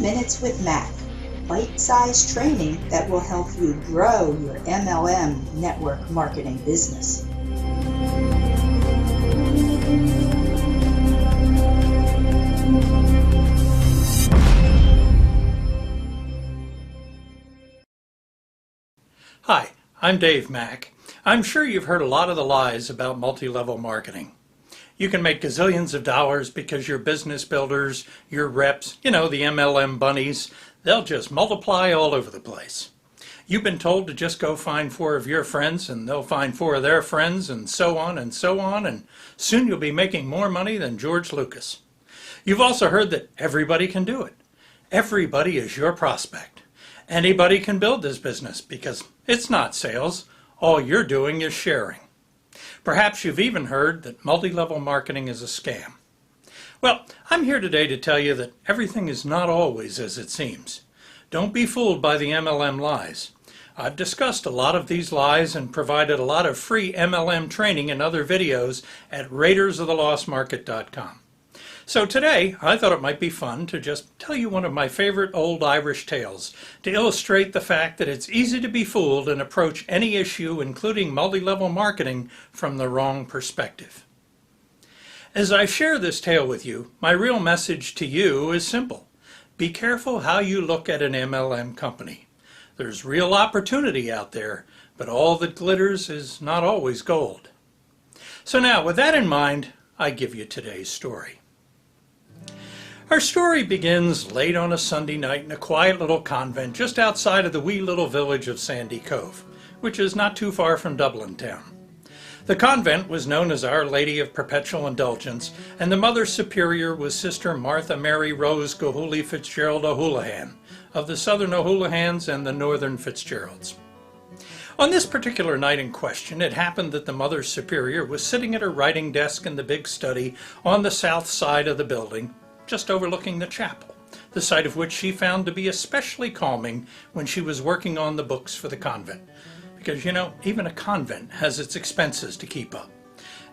Minutes with Mac, bite-sized training that will help you grow your MLM network marketing business. Hi, I'm Dave Mack. I'm sure you've heard a lot of the lies about multi-level marketing. You can make gazillions of dollars because your business builders, your reps, the MLM bunnies, they'll just multiply all over the place. You've been told to just go find 4 of your friends and they'll find 4 of their friends and so on, and soon you'll be making more money than George Lucas. You've also heard that everybody can do it. Everybody is your prospect. Anybody can build this business because it's not sales. All you're doing is sharing. Perhaps you've even heard that multi-level marketing is a scam. Well, I'm here today to tell you that everything is not always as it seems. Don't be fooled by the MLM lies. I've discussed a lot of these lies and provided a lot of free MLM training and other videos at raidersoftheLostmarket.com. So today, I thought it might be fun to just tell you one of my favorite old Irish tales to illustrate the fact that it's easy to be fooled and approach any issue, including multi-level marketing, from the wrong perspective. As I share this tale with you, my real message to you is simple. Be careful how you look at an MLM company. There's real opportunity out there, but all that glitters is not always gold. So now, with that in mind, I give you today's story. Our story begins late on a Sunday night in a quiet little convent just outside of the wee little village of Sandy Cove, which is not too far from Dublin town. The convent was known as Our Lady of Perpetual Indulgence, and the Mother Superior was Sister Martha Mary Rose Gahooly Fitzgerald O'Houlihan, of the Southern O'Houlihans and the Northern Fitzgeralds. On this particular night in question, it happened that the Mother Superior was sitting at her writing desk in the big study on the south side of the building, just overlooking the chapel, the sight of which she found to be especially calming when she was working on the books for the convent. Because, even a convent has its expenses to keep up.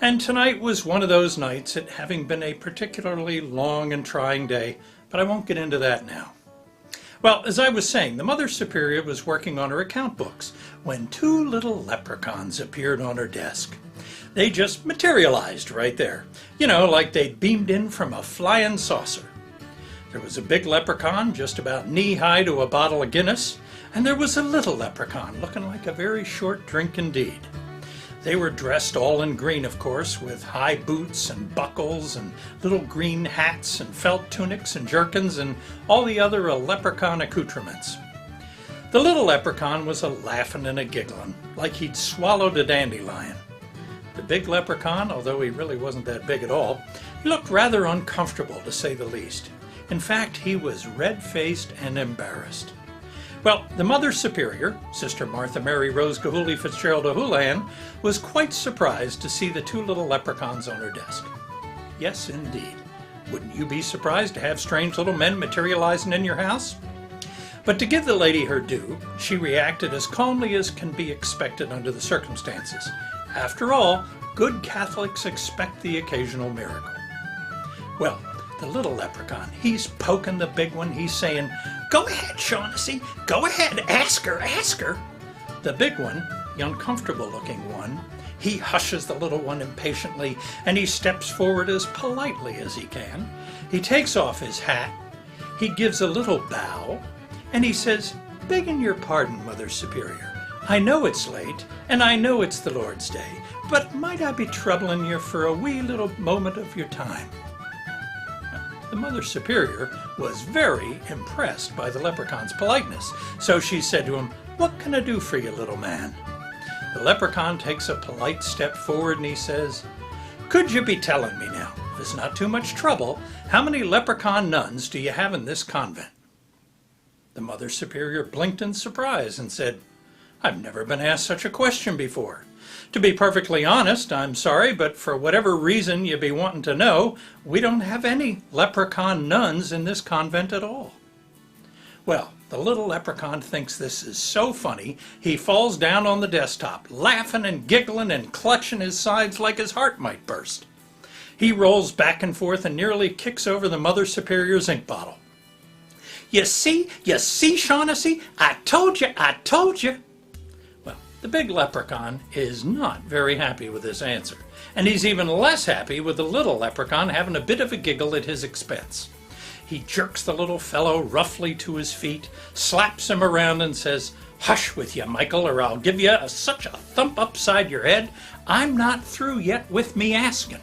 And tonight was one of those nights, it having been a particularly long and trying day, but I won't get into that now. Well, as I was saying, the Mother Superior was working on her account books when 2 little leprechauns appeared on her desk. They just materialized right there. Like they'd beamed in from a flying saucer. There was a big leprechaun just about knee-high to a bottle of Guinness, and there was a little leprechaun looking like a very short drink indeed. They were dressed all in green, of course, with high boots and buckles and little green hats and felt tunics and jerkins and all the other leprechaun accoutrements. The little leprechaun was a-laughing and a-giggling, like he'd swallowed a dandelion. The big leprechaun, although he really wasn't that big at all, he looked rather uncomfortable, to say the least. In fact, he was red-faced and embarrassed. Well, the Mother Superior, Sister Martha Mary Rose Gahooly Fitzgerald O'Houlihan, was quite surprised to see the 2 little leprechauns on her desk. Yes, indeed. Wouldn't you be surprised to have strange little men materializing in your house? But to give the lady her due, she reacted as calmly as can be expected under the circumstances. After all, good Catholics expect the occasional miracle. Well, the little leprechaun, he's poking the big one. He's saying, "Go ahead, Shaughnessy. Go ahead. Ask her. Ask her." The big one, the uncomfortable-looking one, he hushes the little one impatiently, and he steps forward as politely as he can. He takes off his hat. He gives a little bow, and he says, "Begging your pardon, Mother Superior. I know it's late, and I know it's the Lord's Day, but might I be troubling you for a wee little moment of your time?" The Mother Superior was very impressed by the leprechaun's politeness, so she said to him, "What can I do for you, little man?" The leprechaun takes a polite step forward and he says, "Could you be telling me now, if it's not too much trouble, how many leprechaun nuns do you have in this convent?" The Mother Superior blinked in surprise and said, "I've never been asked such a question before. To be perfectly honest, I'm sorry, but for whatever reason you be wanting to know, we don't have any leprechaun nuns in this convent at all." Well, the little leprechaun thinks this is so funny, he falls down on the desktop, laughing and giggling and clutching his sides like his heart might burst. He rolls back and forth and nearly kicks over the Mother Superior's ink bottle. You see, Shaughnessy, I told you, I told you. Well, the big leprechaun is not very happy with this answer, and he's even less happy with the little leprechaun having a bit of a giggle at his expense. He jerks the little fellow roughly to his feet, slaps him around and says, "Hush with you, Michael, or I'll give you such a thump upside your head, I'm not through yet with me asking."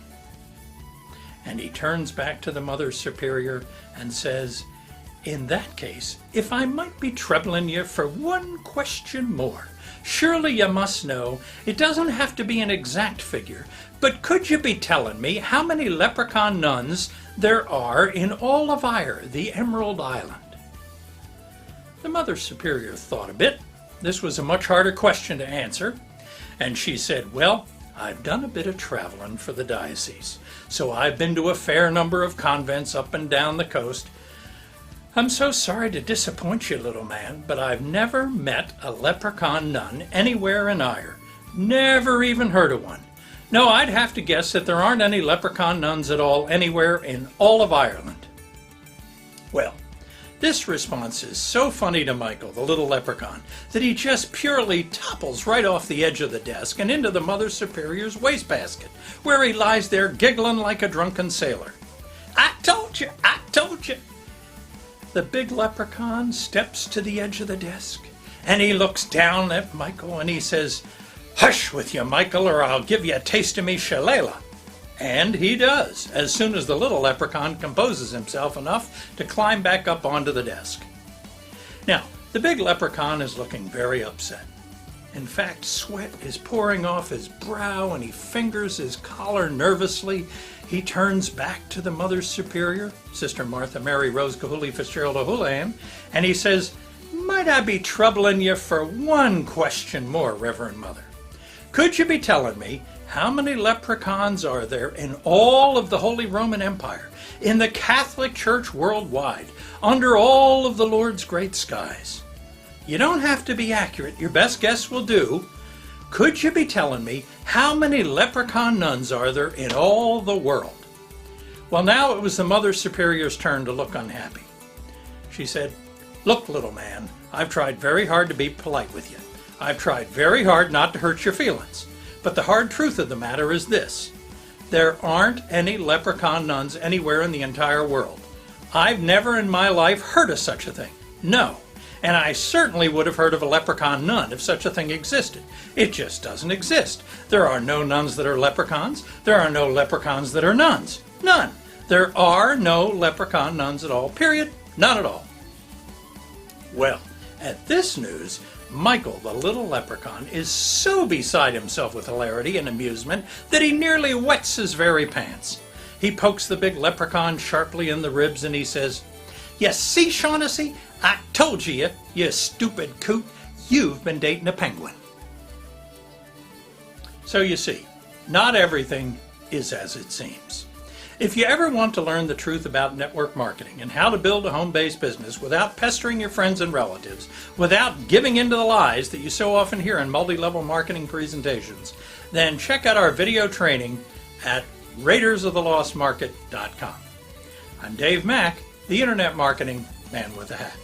And he turns back to the Mother Superior and says, "In that case, if I might be troubling you for one question more, surely you must know it doesn't have to be an exact figure, but could you be telling me how many leprechaun nuns there are in all of Ire, the Emerald Island?" The Mother Superior thought a bit. This was a much harder question to answer, and she said, "Well, I've done a bit of traveling for the diocese, so I've been to a fair number of convents up and down the coast. I'm so sorry to disappoint you, little man, but I've never met a leprechaun nun anywhere in Ire. Never even heard of one. No, I'd have to guess that there aren't any leprechaun nuns at all anywhere in all of Ireland." Well, this response is so funny to Michael, the little leprechaun, that he just purely topples right off the edge of the desk and into the Mother Superior's wastebasket, where he lies there giggling like a drunken sailor. "I told you, I told you." The big leprechaun steps to the edge of the desk, and he looks down at Michael and he says, "Hush with you, Michael, or I'll give you a taste of me shillelagh." And he does, as soon as the little leprechaun composes himself enough to climb back up onto the desk. Now, the big leprechaun is looking very upset. In fact, sweat is pouring off his brow and he fingers his collar nervously. He turns back to the Mother Superior, Sister Martha Mary Rose Kahuli Fitzgerald O'Houlihan, and he says, "Might I be troubling you for one question more, Reverend Mother? Could you be telling me how many leprechauns are there in all of the Holy Roman Empire, in the Catholic Church worldwide, under all of the Lord's great skies? You don't have to be accurate, your best guess will do. Could you be telling me how many leprechaun nuns are there in all the world?" Well, now it was the Mother Superior's turn to look unhappy. She said, "Look, little man, I've tried very hard to be polite with you. I've tried very hard not to hurt your feelings. But the hard truth of the matter is this. There aren't any leprechaun nuns anywhere in the entire world. I've never in my life heard of such a thing. No. And I certainly would have heard of a leprechaun nun if such a thing existed. It just doesn't exist. There are no nuns that are leprechauns. There are no leprechauns that are nuns. None. There are no leprechaun nuns at all, period. None at all." Well, at this news, Michael, the little leprechaun, is so beside himself with hilarity and amusement that he nearly wets his very pants. He pokes the big leprechaun sharply in the ribs and he says, "You see, Shaughnessy, I told you, you stupid coot, you've been dating a penguin." So you see, not everything is as it seems. If you ever want to learn the truth about network marketing and how to build a home-based business without pestering your friends and relatives, without giving in to the lies that you so often hear in multi-level marketing presentations, then check out our video training at raidersofTheLostMarket.com. I'm Dave Mack, the Internet Marketing Man with a Hat.